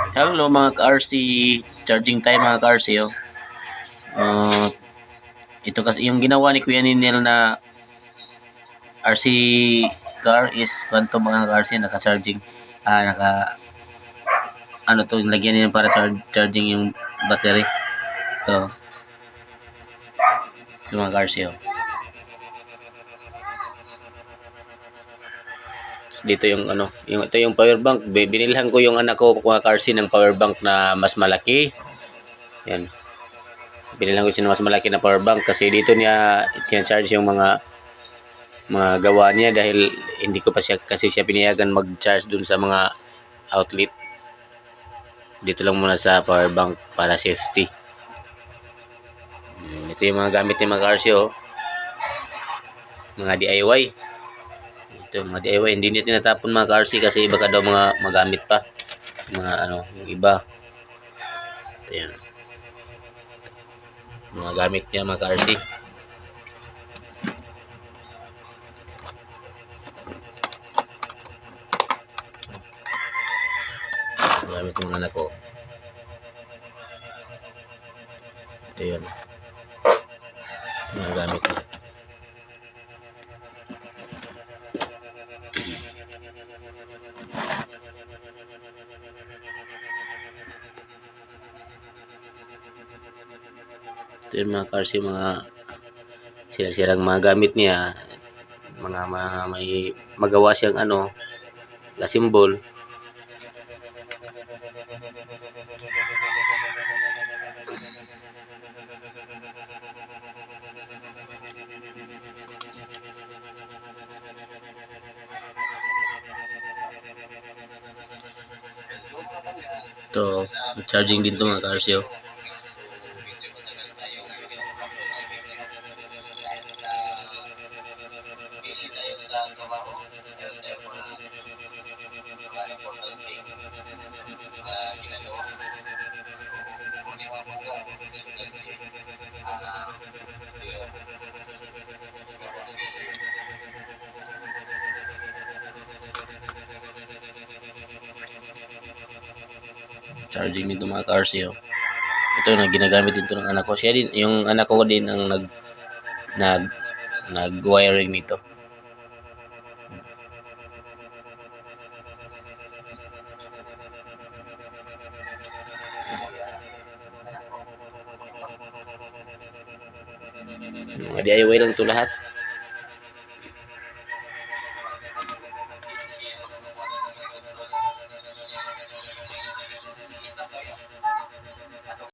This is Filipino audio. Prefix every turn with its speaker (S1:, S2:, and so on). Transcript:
S1: Hello mga ka-RC, charging time mga ka-RC oh. Ito kasi yung ginawa ni Kuya Ninel na RC car is kanto mga ka-RC naka-charging. Naka ano to, lagyan niya para charging yung battery. Ito mga ka-RC oh. Dito yung ano, ito yung power bank. Binilhan ko yung anak ko mga ka-RC ng power bank na mas malaki. Yan. Binilhan ko siya ng mas malaki na power bank kasi dito niya charge yung mga gawa niya dahil hindi ko pa siya kasi siya pinayagan mag-charge dun sa mga outlet. Dito lang muna sa power bank para safety. Ito yung mga gamit ni mga RC oh. Mga DIY. Ito mga DIY, hindi niya tinatapon mga RC kasi baka daw mga magamit pa. Mga ano, yung iba. Ito yan. Mga gamit niya mga RC. Gamit ng anak ko. Ito yun. Mga gamit niya. Ito yung mga cars, yung mga sila-silang mga gamit niya. May magawa siyang ano, na symbol. Ito, charging din to mga cars yun. Busy tayo sa trabaho, meron tayo mga importante ginagawa. So, kung di mabaga, sugat si ito yung gawa ni charging nito mga cars yun. Ito na ginagamit dito ng anak ko. Siya din, yung anak ko din ang nag-wiring nito. Mga DIY lang ito lahat.